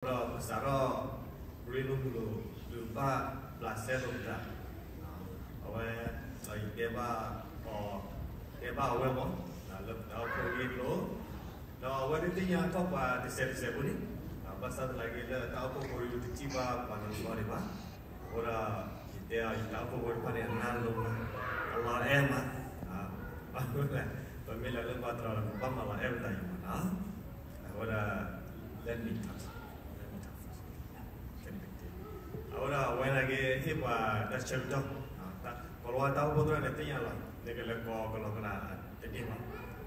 Sarah Rilulu Lupa Placeruta aware like Deva or Deva Wemo, Alco now what do you think I talk about the set Sebuni? But something like the Taupo for you to Chiba Panamoriba or there are Taupo for Pani and Nando Allah Emma. But Mila Patra Pamala every time. Let me touch. Ahora when I get hit by that chapter, kalau tahu betul ada tiada lah. Mereka lekor kalau kena jadi mah.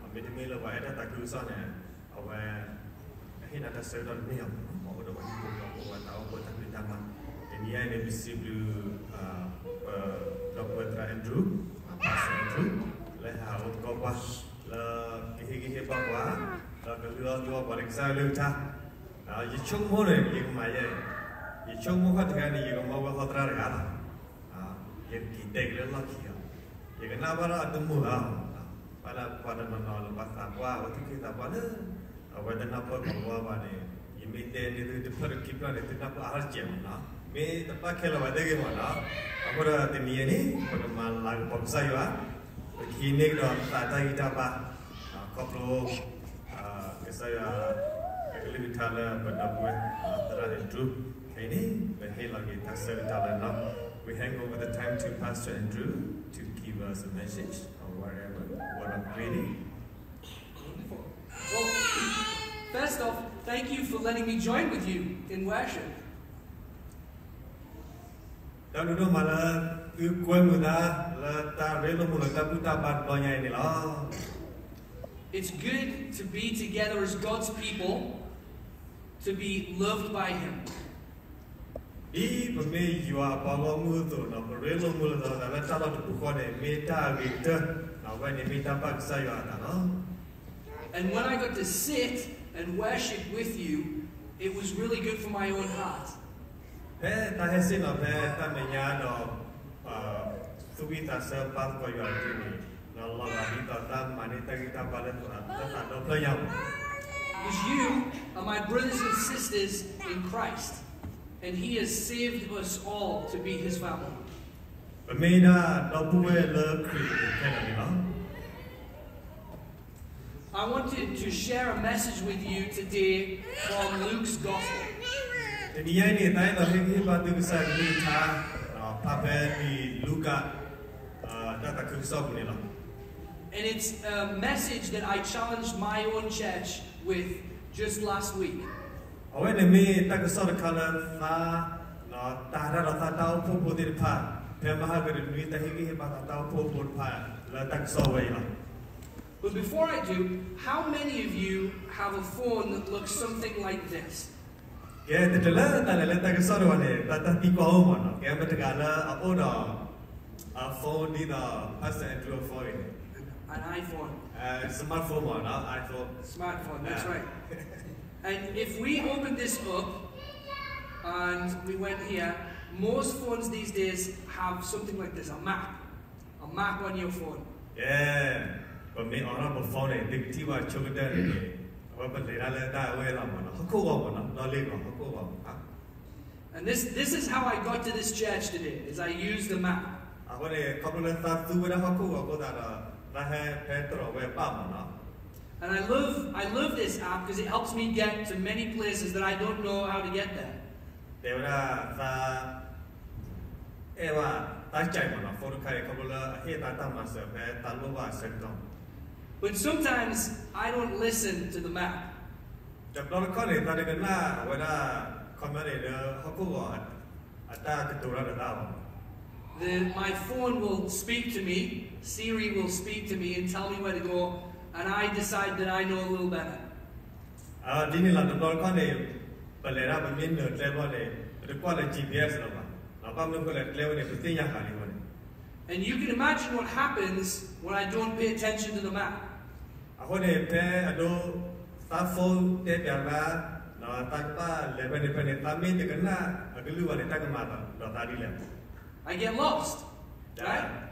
Ambil demi lepas ada tak kurusan awak ini ada sedang ni mau ada bagi kalau tahu betul tak ditambah. Ini ada bisi blue Dr. Andrew, Pastor Andrew. Lepas awak kau pas le gigi bawa, le keluar balik saya lupa. Ichung mana yang maya? Ichung muka dengan yang mau berkhidmat regal. Yang kita kira lagi ya. Yang kenapa ada mula? Pada mana lepas apa? Waktu kita pada awak kenapa bawa mana? Ini itu perkiplan itu kenapa harus mana? Me tempat kalau ada gimana? Aku dah tanya ni, pada malam pagi ya. Kini dah tata kita apa? Koplo saya lebih thala berdakwah antara Andrew ini berhil lagi taksir thala nak. We hang over the time to Pastor Andrew to give us a message or whatever what I'm reading. Wonderful. Well, first off, thank you for letting me join with you in worship. Dan dulu malah kue muda letak relo muda putar bat banyak ini lah. It's good to be together as God's people, to be loved by Him. Di pemei jua bangun tu, nak relo muda tu, nak letak tu bukan meta gitu, nak buat meta pak saya ada no. And when I got to sit and worship with you, it was really good for my own heart. Tak hasil apa, tak menyadar suwita sempat kau yang ini. Allah kita tak manita kita pada Tuhan, tak ada pelayang. Because you are my brothers and sisters in Christ, and He has saved us all to be His family. Pemina dobuwe le kri I wanted to share a message with you today from Luke's Gospel. Dia ini tanya lagi batu besar ni cah pape di Luka data kisah ni lah. And it's a message that I challenged my own church with just last week. Awak ni tak kisah kalau na tahra rasa tahu pun dir pa, pemah ker ni tak higi hebat tahu pun pa, la tak kisah way lah. But before I do, how many of you have a phone that looks something like this? Ya, terjelah tak letak kisah dua ni, tak tikau mana. Ya, bertegala apa dah phone ni dah Pastor Andrew phone. An iPhone. Smartphone one, iPhone. Smartphone, that's right. And if we opened this up and we went here, most phones these days have something like this, a map on your phone. Yeah, but me orang berphone ni, tiba cuba ni, apa benda dah awal mana, aku mana, knowledge aku mana. And this is how I got to this church today, is I used the map. Aku ni kalau letak tu dah aku dah. And I love this app because it helps me get to many places that I don't know how to get there. But sometimes I don't listen to the map. My phone will speak to me, Siri will speak to me and tell me where to go, and I decide that I know a little better. And you can imagine what happens when I don't pay attention to the map. I get lost. Right?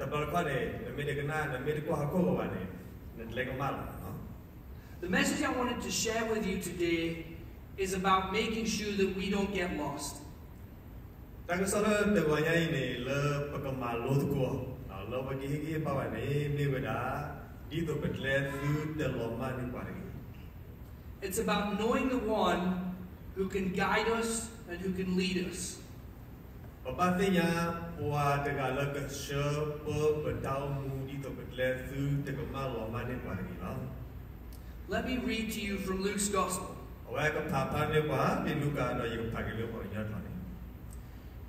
The message I wanted to share with you today is about making sure that we don't get lost. 但是说了，对我而言呢，了不个马路的过，啊，了不给把我呢，没为了，你都不来是的老马的过来。 It's about knowing the one who can guide us and who can lead us. 我把这样，我这个那个车不到目的都不来是这个马老马的过来了。 Let me read to you from Luke's Gospel. 我个爬爬的话，比路加那有爬个路过人家团的。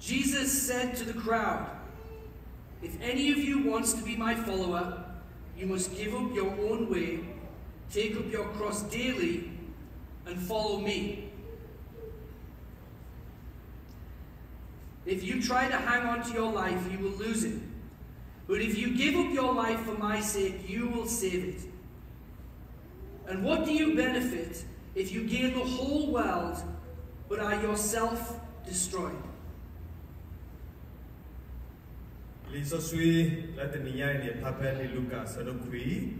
Jesus said to the crowd, "If any of you wants to be my follower, you must give up your own way, take up your cross daily, and follow me. If you try to hang on to your life, you will lose it. But if you give up your life for my sake, you will save it. And what do you benefit if you gain the whole world, but are yourself destroyed?" 里说谁来的你呀？你爬爬里路加说的亏，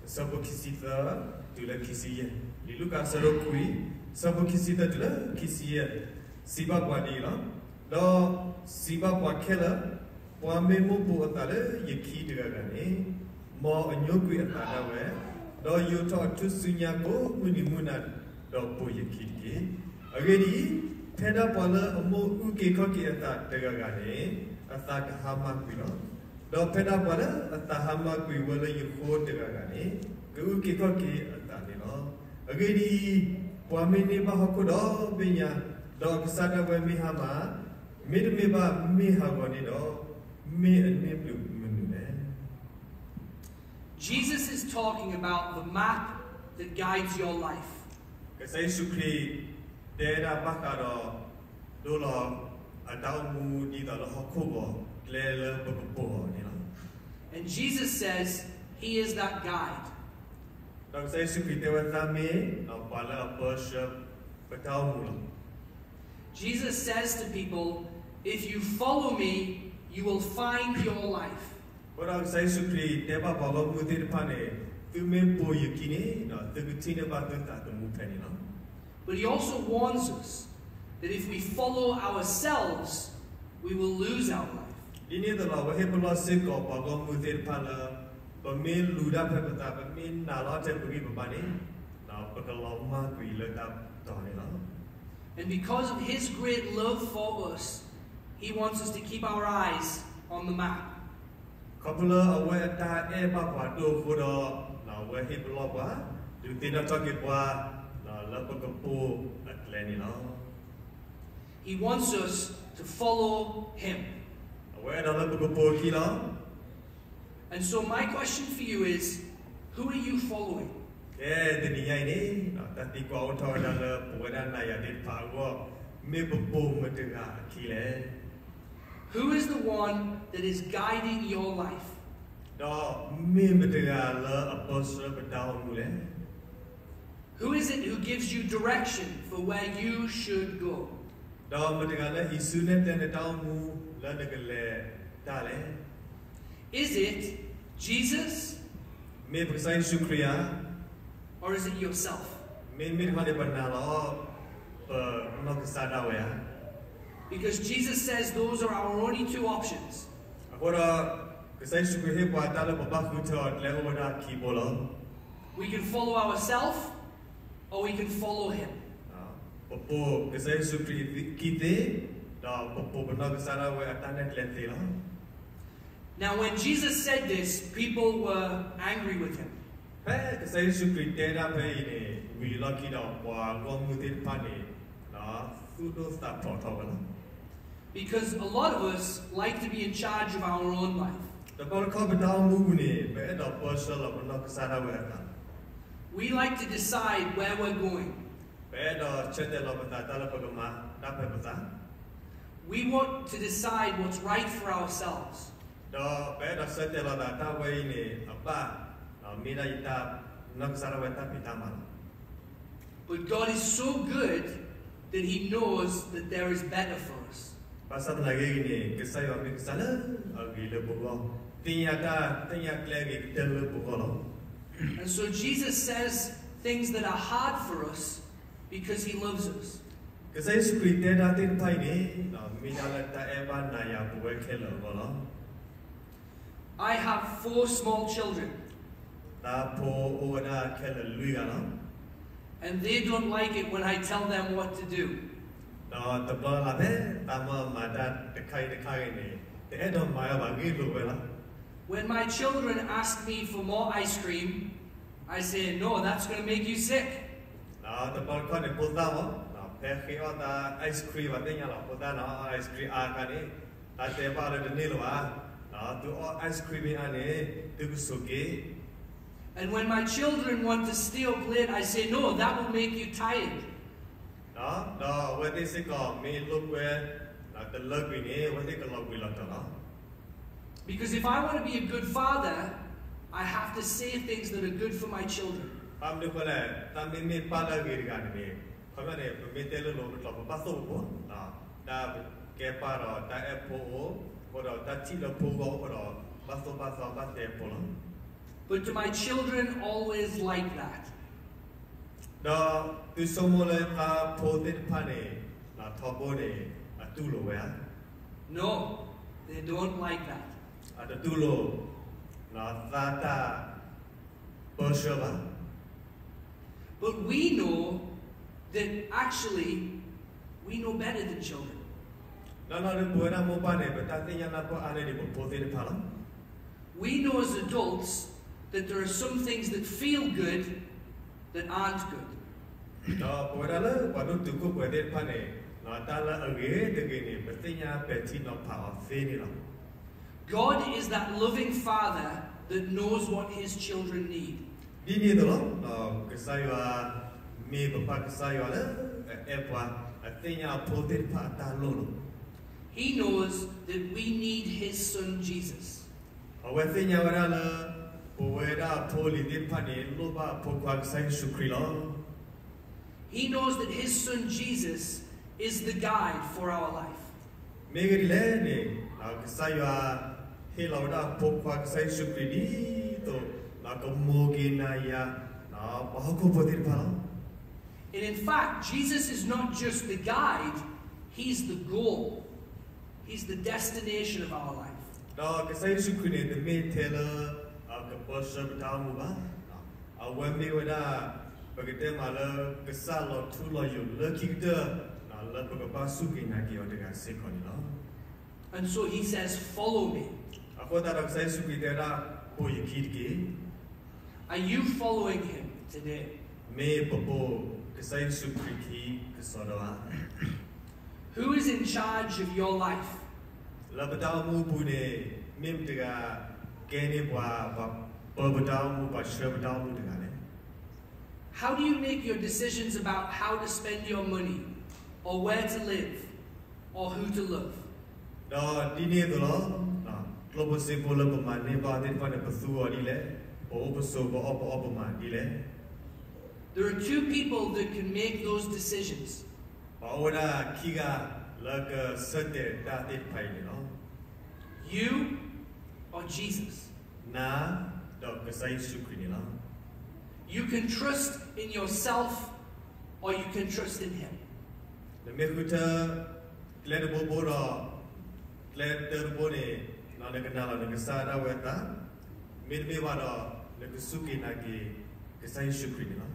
什么其实的，对了其实也，里路加说的亏，什么其实的对了其实也，西巴巴的了，那西巴巴开了，我们没不打了，也气这个人呢，毛牛贵打的喂，那有他出生呀个，我你木那，那不也气的，而且你，他那把了，毛乌给เขา给打这个人呢。 Atak hama kuilo, do peda pada atak hama kui wala yuko tegakane, kau kita ke atak ni lo. Agadi puami ni bahaku do benya do kesada wami hama, mid me ba me hagani do me and me blue menune. Jesus is talking about the map that guides your life. Kesai sukri daerah bakado dolo. And Jesus says he is that guide. Jesus says to people, if you follow me, you will find your life. But he also warns us that if we follow ourselves, we will lose our life. And because of his great love for us, he wants us to keep our eyes on the map. He wants us to follow him. And so my question for you is, who are you following? Who is the one that is guiding your life? Who is it who gives you direction for where you should go? Is it Jesus? Or is it yourself? Because Jesus says those are our only two options. We can follow ourselves or we can follow him. Now when Jesus said this, people were angry with him. Because a lot of us like to be in charge of our own life. We like to decide where we're going. We want to decide what's right for ourselves. But God is so good that he knows that there is better for us. And so Jesus says things that are hard for us because He loves us. ကစားစခရီတဲ့တာတင်ဖိုင်နေနော်မိနာလက်တာအဘာနာယာဘဝခဲလောကောနော် I have 4 small children, တာဖိုအိုနာခဲလလူရနော် and they don't like it when I tell them what to do. နော်တဘလာပဲတာမမာဒတ်တခိုင်နေတဲ့တော့မာယာဘာဂီလိုပဲလား When my children ask me for more ice cream, I say, no, that's going to make you sick. နော်တဘခွန်နေပူတာမနော်ဖဲခေောတာ ice cream ဝတဲ့ညာလားပူတာနော် ice cream အာကနေတာတေပါရတဲ့နေလောနော်သူ ice cream အနေသူကစုကေ And when my children want to stay up late, I say, no, that will make you tired. နော်ဝတဲ့စကောမေလုကွယ်နော်တလကွေနေဝတဲ့ကလောက်ကွေလောက်တော့ Because if I want to be a good father, I have to say things that are good for my children. အမ်တို့ကလည်းတမ်းမေပါလာကြီးကနေခမနဲ့မေတဲလို့တော့ပတ်စုပ်ပေါ့နော်ဒါကဲပါတော့တာအဖိုးဘောတော့တတိလဖိုးဘောတော့ပတ်စုပ်ပတ်တဲ့ပေါ့ But to my children, always like that. တော့သူစမလဲကဖိုးတဲ့ဖာနေနော်ထော်ဘောနေအတူလိုပဲ No, they don't like that. အတူလိုနော်သာတာပေါ်ရှပါ But we know that actually, we know better than children. နော်ဘောရမောပါနေပတာတင်ရနာပေါ်အားနေဒီပိုတဲ့ဖာလား We know as adults that there are some things that feel good that aren't good. တော့ဘောရလဲဘာလို့သူကိုပွဲတဲ့ဖာနေနော်တာလာအဂေတကယ်နေပတင်ညာပဲတီနော်ဖာဖေးနေလား God is that loving Father that knows what His children need. ဒီနေ့တော့ကစားရမေဘပကစားရလဲအပွားအတင်ညာပိုတဲ့ဖာတာလို့ He knows that we need His Son Jesus. အဝဲတင်ညာဝရလာဘဝရာပိုလီတဲ့ဖာနေလောဘပိုကွာဆိုင်ရှုခရီလော He knows that His Son Jesus is the guide for our life. မေဂရီလဲနေကစားရဟေလောဒါပိုကွာဆိုင်ရှုခရီဒီတော့နာကမိုဂီနာယာနာဘာကိုပိုတဲ့ဖာ And in fact, Jesus is not just the guide, He's the goal. He's the destination of our life. တော့ကစားရှုခရီတဲ့မေထဲလာကပေါ်ရှပ်တောင်းပါအဝဲမေဝဒါပကတဲ့မှာလကစားလို့ထူလို့ယူလခိတဲ့နာလပကပါစုကိနာကီော်တကစေခွန်နော် And so He says, follow me. အခုဒါကစားရှုခရီတဲ့ရာပိုယခိကီ Are you following Him today? မေပပိုကစားရှုခရီကီကစောတော့ Who is in charge of your life? လပတောင်းမှုဘူးနေမြင့်တကကဲနေပွားပတောင်းမှုပါရှပတောင်းမှုတကလည်း How do you make your decisions about how to spend your money, or where to live, or who to love? တော့ဒီနေ့တော့ global symbol ပမာနေပါတယ်ဖာနေပစုော်ဒီလေဘောပစုဘောပမာဒီလေ There are 2 people that can make those decisions. ဘာဝနာခီကလကစတဲ့တာတဲ့ဖိုင်နော် You or Jesus. နာတော့ကစားရှုခရီနော် You can trust in yourself, or you can trust in Him. ဒါမေခုတာလဲဒဘောဘောတော့လဲတဲ့ဘောနေနာကနာလာကစားရဝဲတာမေမေဝါတော့လကစုကိနာကီကစားရှုခရီနော်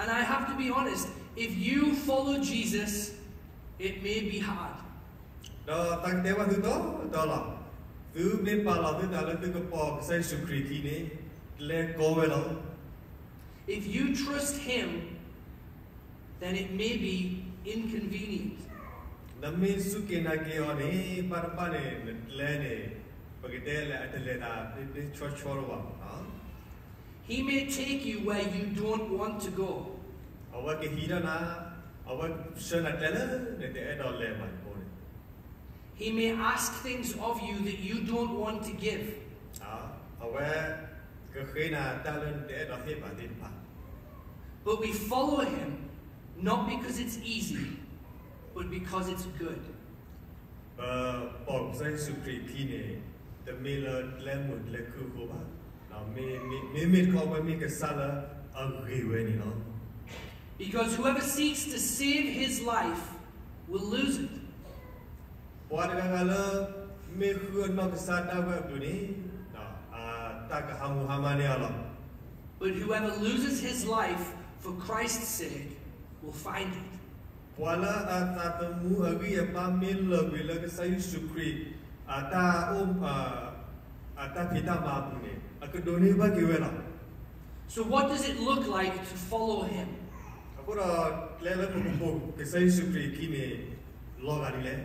And I have to be honest, if you follow Jesus, it may be hard. တော့တန်တဲ့ဝါသူတော့လာသူမေပါလာတဲ့လည်းသူကပေါ်ကစားရှုခရီတီနေလဲကောဝဲလော If you trust Him, then it may be inconvenient. နမေစုကိနာကီယောနေပါပါနေလဲနေပကတဲ့လဲအတလဲတာဒီချောချောရောပါ He may take you where you don't want to go. အဝကဟီရနာအဝရှနာတလဲတဲ့တော့လဲမှာပေါ် He may ask things of you that you don't want to give. အဝကခေနာတလန်တဲ့တော့ဟေပါဒီပါ But we follow Him not because it's easy, but because it's good. ပေါ်ဆိုင်စုခရီတီနေတမေလလဲမှုလဲခုကိုပါနော်မေခေါ်ပါမေကဆလာအဂေဝဲနေနော် Because whoever seeks to save his life will lose it. เพราะดังนั้นแล้วไม่คือนอกจากดาวแบบนี้ตากะฮามูฮามาเนี่ยหรอ But whoever loses his life for Christ's sake will find it. เพราะละตาตมูอกิยปามิลเลวิลกสัยสุครีตาตาพิตามาบุเนี่ยก็โดนี่บ้ากี่เวลา So what does it look like to follow him? ก็เราเล่นแล้วปุ๊บกสัยสุครีกินเนี่ยลอกันเลย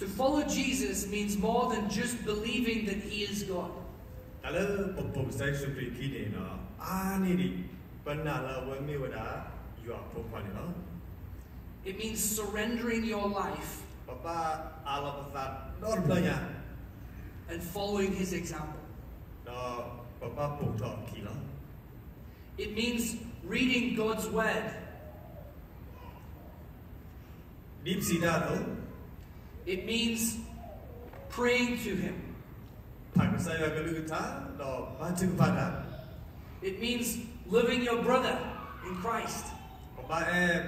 To follow Jesus means more than just believing that he is God. แต่แล้วปุ๊บกสัยสุครีกินเนี่ยนะนี่ดิปัญหาเราวันนี้ว่าอยู่อ่ะปุ๊บวันนี้เนาะ It means surrendering your life Papa ala pasat dor planya and following his example. do papa pukto kilo. It means reading God's word. Deep sidato It means praying to him. Pak saya galuta do batu pada. It means loving your brother in Christ. Papa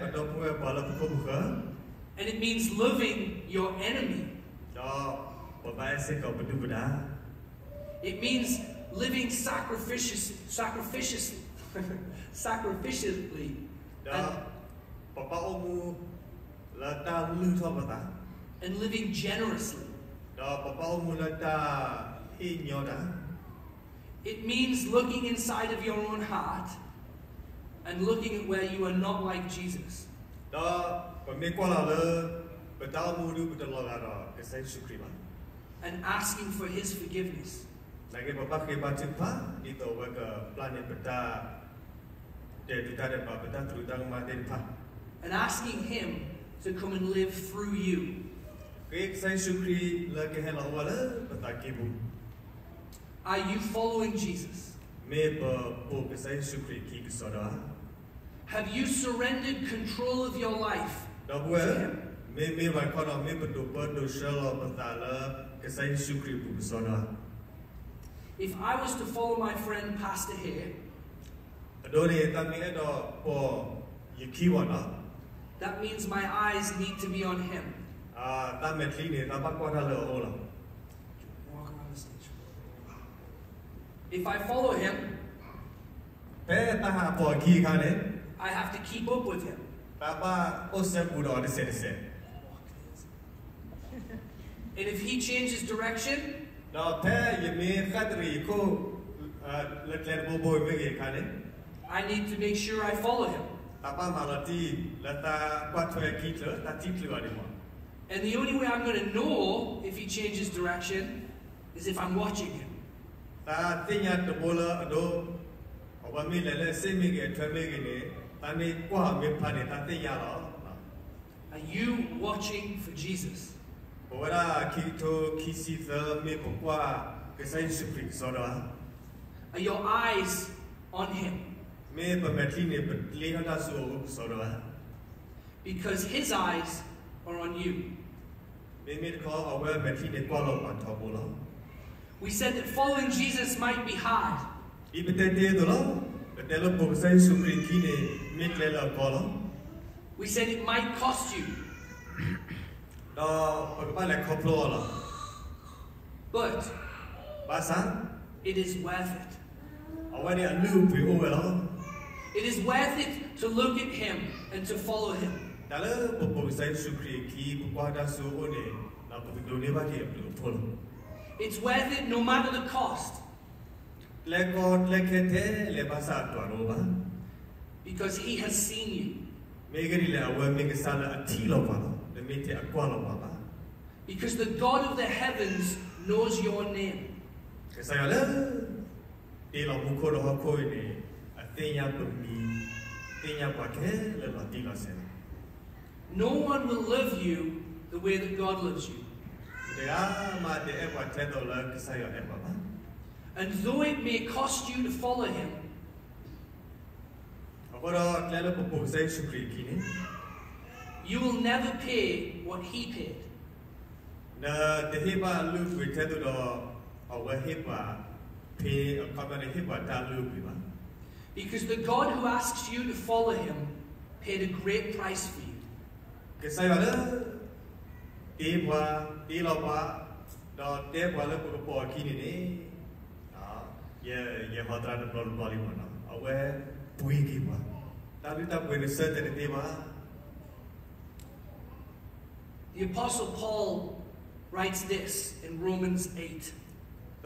padopue bala pukubuka. And it means loving your enemy. Do papa se ko badu bada. It means living sacrificially. Do papa omu la ta lu tho bata. And living generously. Do papa omu la ta inyoda. It means looking inside of your own heart and looking at where you are not like Jesus. Do pami kwa la le betau mu du betul la ro kesai sukriba. And asking for his forgiveness. Lagi papa ke batu pa itu ke planet beta de kita de pa beta terutang mate pa. And asking him to come and live through you. Ke kesai sukri la ke hela wala beta kibu. Are you following Jesus? Me po kesai sukri ki kesoda. Have you surrendered control of your life Do to bue him? me ba kono me betu betu shelo beta la kesai sukri bu kesoda. If I was to follow my friend Pastor here, Adoni tami edo po yikiwana. that means my eyes need to be on him. Ta metli ni ta pa kwa le ola. Walk around the stage. If I follow him, Pe ta ha po ki ka ne. I have to keep up with him. Ta pa o se bu do de se. And if he changes direction, Do pe ye me khatri ko le kler bo boy me ge ka ne. I need to make sure I follow him. Ta pa malati la ta kwa thwe ki tle ta ti tle wa de mo. And the only way I'm going to know if he changes direction is if I'm watching him. Ta tinya de bola ado oba mi le se me ge thwe me ge ne ta ni kwa me pha ne ta tinya lo. Are you watching for Jesus? Ora ki to ki si the me ko kwa ke sai supri so da. Are your eyes on him? Me pa metli ne pa le na su so da. Because his eyes are on you. Me ko awa metli ne kwa lo pa tho bo lo. We said that following Jesus might be hard. Ibete te do lo. Te lo po sai supri ki ne me le la ko lo. We said it might cost you. Do pa le ko plo lo. But Ba sa it is worth it. awa ni alu pi o lo. It is worth it to look at him and to follow him. Ta le po sai supri ki kwa da su o ne na po do ne ba ki plo lo. It's worth it no matter the cost. Le ko le ke te le ba sa to ro ba. Because he has seen you. Megari le awa me ke sala ati lo ba lo. Le me te akwa lo ba ba. Because the God of the heavens knows your name. Ke sa le te lo mu ko ro ha ko ni atenya pu mi tenya pa ke le lo ti lo se. No one will love you the way that God loves you. De a ma de e pa te do la ke sa yo e ba ba. And though it may cost you to follow him, Agora le le po sai supri ki ni. you will never pay what he paid. Na te he ba lu pu te do do awa he ba pe ka ba ne he ba ta lu pi ba. Because the God who asks you to follow him paid a great price for you. cái sai vào đó đi lo qua đó tiếp qua lớp của bộ kia này đó giờ họ tra được luôn bao nhiêu mà nó ở quê bùi kia mà ta biết ta bùi được sơ tới đi mà. The Apostle Paul writes this in Romans 8.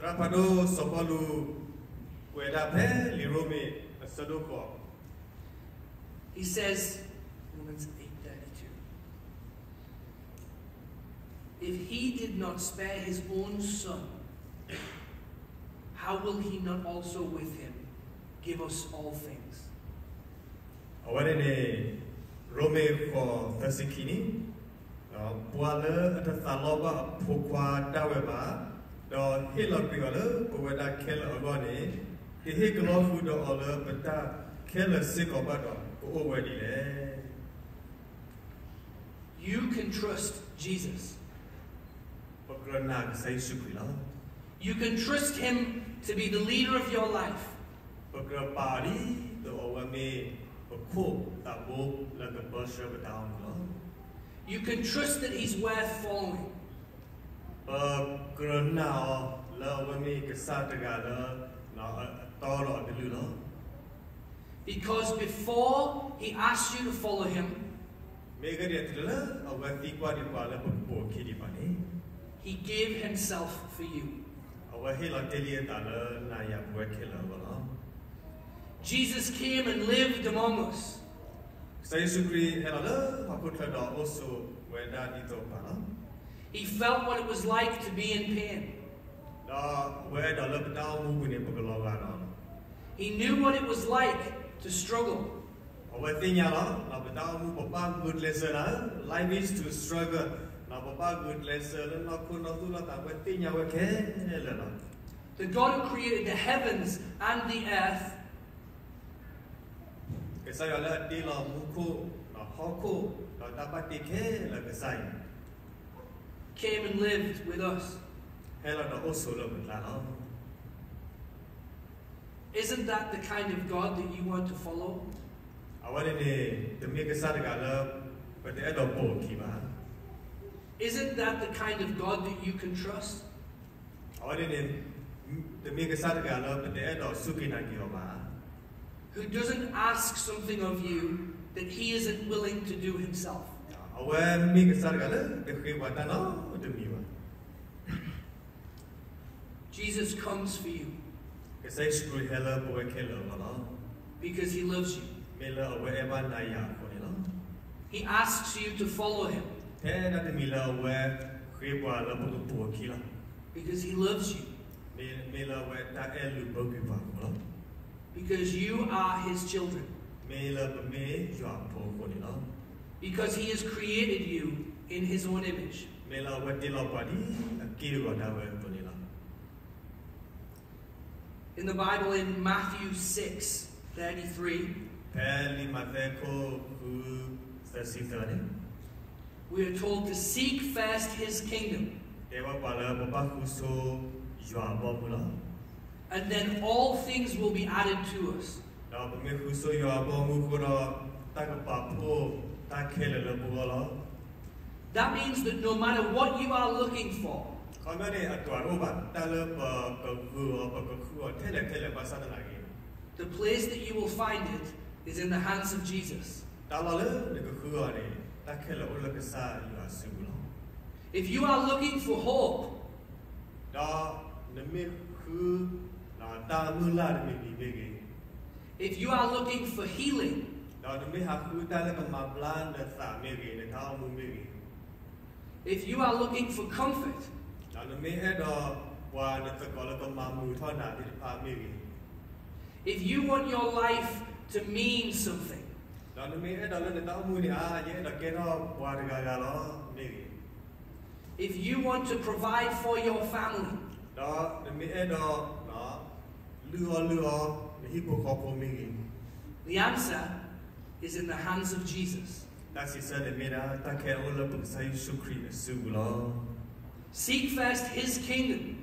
Trapado sopalu queda pe li Rome saduko. He says, Romans 8:32, if he did not spare his own son, how will he not also with him give us all things? Awalnya ni Rome ko tersikini, buala ada saloba pukwa daweba, do hilal piala buada kel agani, hihi kelofu do ala beta kel sikobado kuwadi le. You can trust Jesus. Pagranag say sukila. You can trust him to be the leader of your life. Pagrapari do awame pagko tabo laga basha bataon lo. You can trust that he's worth following. Pagrana la awame kasatagala na toro delulo. Because before he asked you to follow him, he gave himself for you. Jesus came and lived among us. He felt what it was like to be in pain. He knew what it was like to struggle. Life is to struggle. The God who created the heavens and the earth came and lived with us. Isn't that the kind of God that you want to follow? Isn't that the kind of God that you can trust? Who doesn't ask something of you that he isn't willing to do himself? Jesus comes for you because he loves you. He asks you to follow him because he loves you. Because you are his children. Because he has created you in his own image. In the Bible, in Matthew 6:33, we are told to seek first his kingdom, and then all things will be added to us. That means that no matter what you are looking for, the place that you will find it is in the hands of Jesus. If you are looking for hope, if you are looking for healing, if you are looking for comfort, if you want your life to mean something, if you want to provide for your family, the answer is in the hands of Jesus. Seek first his kingdom,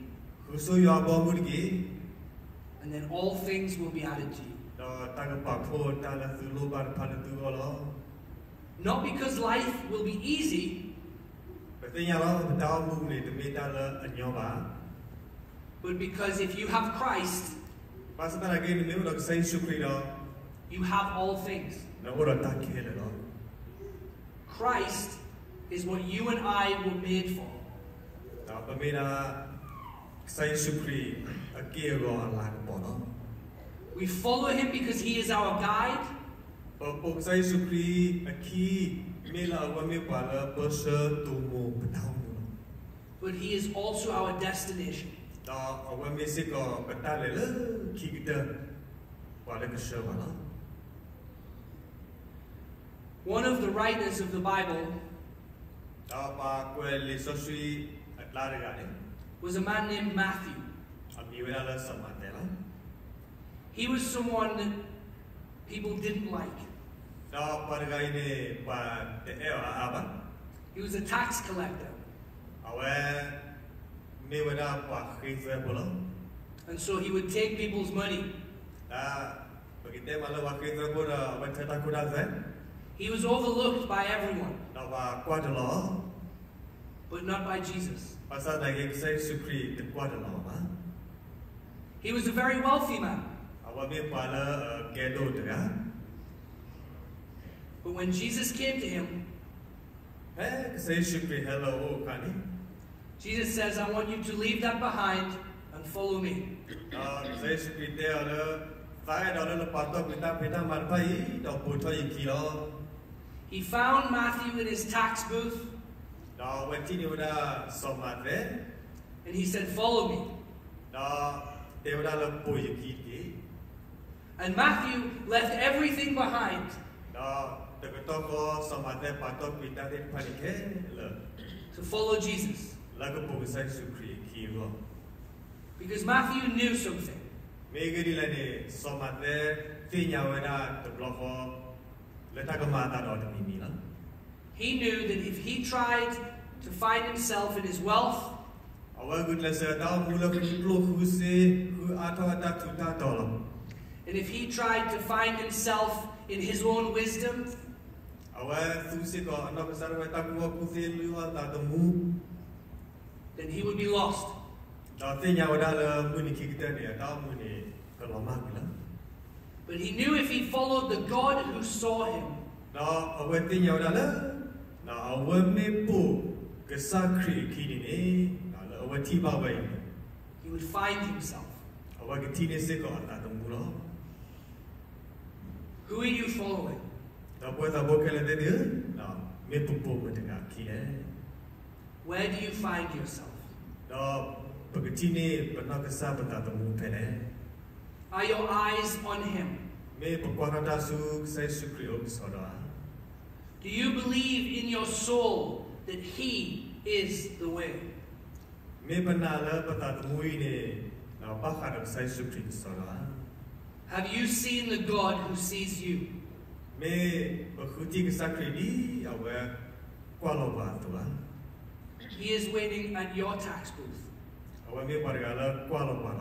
and then all things will be added to you. Not because life will be easy, ประเทศเราเป็นดาวมุมเลยแต่ไม่ได้ละอันยอบ่า but because if you have Christ, ภาษาไทยก็นี่เราใช้สุขีเรา you have all things. เราเราตั้งใจเลยเรา Christ is what you and I were made for. เราเป็นไม่ได้ใช้สุขีเกี่ยวกับอะไรบ้าง We follow him because he is our guide. ผมใช้สุขีขี้ไม่ละว่าไม่กว่าละเปอร์เซ็นต์ตัวมูเป็นดาวมุม But he is also our destination. เราเอาว่าไม่สิก็เป็นได้เลยละขี้กิเตอร์กว่าละก็เชื่อว่าละ One of the writers of the Bible เราปากเวลิสซีอัตลาเรียน was a man named Matthew. มีเวลาละสมัยเดียว He was someone that people didn't like. เราปากกันเนี่ยปาเตะอาบ้า He was a tax collector. เอาไว้มีเวลาปากคิดเสียบุล And so he would take people's money. บางทีมาแล้วว่าคิดเสียบุลวันเช้าคุณได้ He was overlooked by everyone, เราว่ากวาดล้อ but not by Jesus. ภาษาไทยใช้สุขีติดกวาดล้อมา He was a very wealthy man. เอาว่ามีปาละแกโดดกัน But when Jesus came to him, เฮ้ยใช้สุขี hello กันนี่ Jesus says, I want you to leave that behind and follow me. ใช้สุขีเดียวเลยสายเราเลยปัตตพิธาพิธามันไปเราพูดถึงอีกทีละ He found Matthew in his tax booth, เราวันที่นี่ว่าสมัครเลย and he said, follow me. เราเดี๋ยวเราพูดอีกที And Matthew left everything behind เราแต่ก็ต้องก็สมัครเลยปัตตพิธาที่พันแค่เลย to follow Jesus. แล้วก็พูดใช้สุขีคีโร่ Because Matthew knew something. มีกี่ดีเลยเนี่ยสมัครเลยที่ยาวเวลาตัวบล็อกเขาแล้วถ้าก็มาตลอดมีมีแล้ว He knew that if he tried to find himself in his wealth, เอาไว้กุศลเสด็จดาวมูลค่าที่ปลุกหุเสหุอาทวดาทุตาดอลลาร์ and if he tried to find himself in his own wisdom, เอาไว้ทุกสิ่งก็อันนั้นก็สารวัตรกุกุเสลิวตาตมู then he would be lost. เราที่ยาวเวลาเลยมุนีคิดเนี่ยดาวมุนีก็ลำบากแล้ว But he knew if he followed the God who saw him, เราเอาไว้ที่ยาวเวลาเลยเราเอาไว้ไม่ปูกษัตริย์คิดนี่เราเอาไว้ที่บ้าไว้ he would find himself. เอาไว้ที่นี่สิ่งก็ตาตมูแล้ว Who are you following? เราพูดถึงบุคคลเดียวเราไม่ปูปูมันถึงอะไร Where do you find yourself? เราปกตินี่เป็นนักศึกษาเป็นตาตมูเพล Are your eyes on him? ไม่ปกติเราสุขใช้สุขเรียกสอด Do you believe in your soul that he is the way? ไม่เป็นนาแล้วเป็นตาตมูนี่เราปักขาดใช้สุขเรียกสอด Have you seen the God who sees you? ไม่ปกติกษัตริย์นี่เอาไว้กว่าเราบ้านตัว He is waiting at your tax booth. เอาไว้ไม่ปฏิกาแล้วกว่าเราบ้าน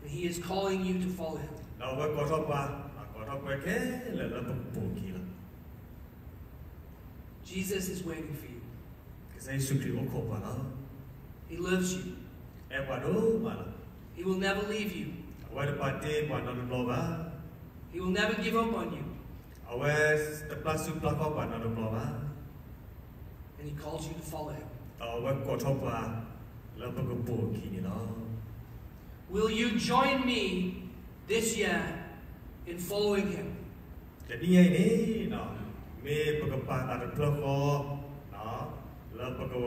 And he is calling you to follow him. เราไว้กอดทับบ้านกอดทับไปแค่แล้วเราต้องปูกีละ Jesus is waiting for you. ใช้สุขเรียกขบบ้าน He loves you. เอ็กวาโดมาละ He will never leave you. เอาไว้ปาร์ตี้บ้านเราโลบ้า He will never give up on you. เอาไว้แต่ปลาสุปลาข้าวบ้านเราโลบ้า And he calls you to follow him. เอาไว้กอดทับบ้านแล้วก็ปูกีนี่ละ Will you join me this year in following him? แต่นี่ไงนี่เนาะมีปกติอาจจะเพลิดเพลินเนาะแล้วปกติ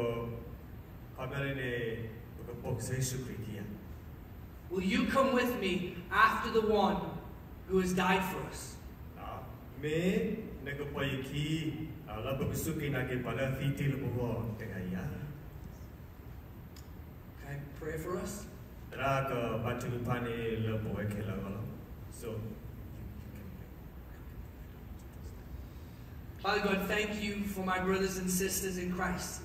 เขาไม่ได้เนี่ยปกติปกติสุขที่ Will you come with me after the one who has died for us? เนาะมีในกบฏที่แล้วปกติสุขนักเก็บไปแล้วที่ที่เราบอกแต่ไงอ่ะ Can I pray for us? แต่ละก็ปัจจุบันนี้เราบอกให้เราก็แล้ว so Father God, thank you for my brothers and sisters in Christ.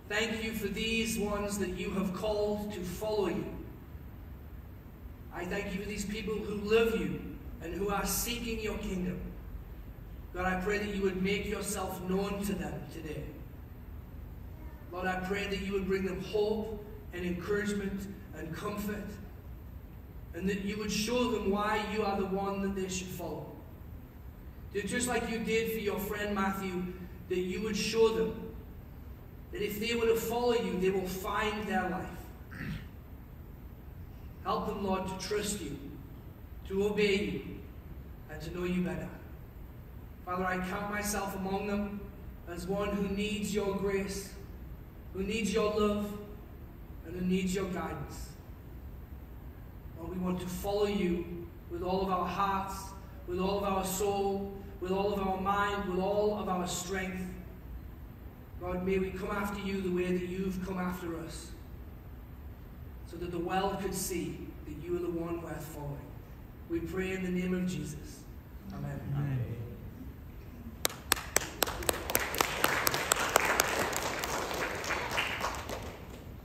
Thank you for these ones that you have called to follow you. I thank you for these people who love you and who are seeking your kingdom. God, I pray that you would make yourself known to them today. Lord, I pray that you would bring them hope and encouragement and comfort, and that you would show them why you are the one that they should follow. That just like you did for your friend Matthew, that you would show them that if they were to follow you, they will find their life. Help them, Lord, to trust you, to obey you, and to know you better. Father, I count myself among them as one who needs your grace, who needs your love, and who needs your guidance. Lord, we want to follow you with all of our hearts, with all of our soul, with all of our mind, with all of our strength. God, may we come after you the way that you've come after us, so that the world could see that you are the one worth following. We pray in the name of Jesus. Amen. Amen.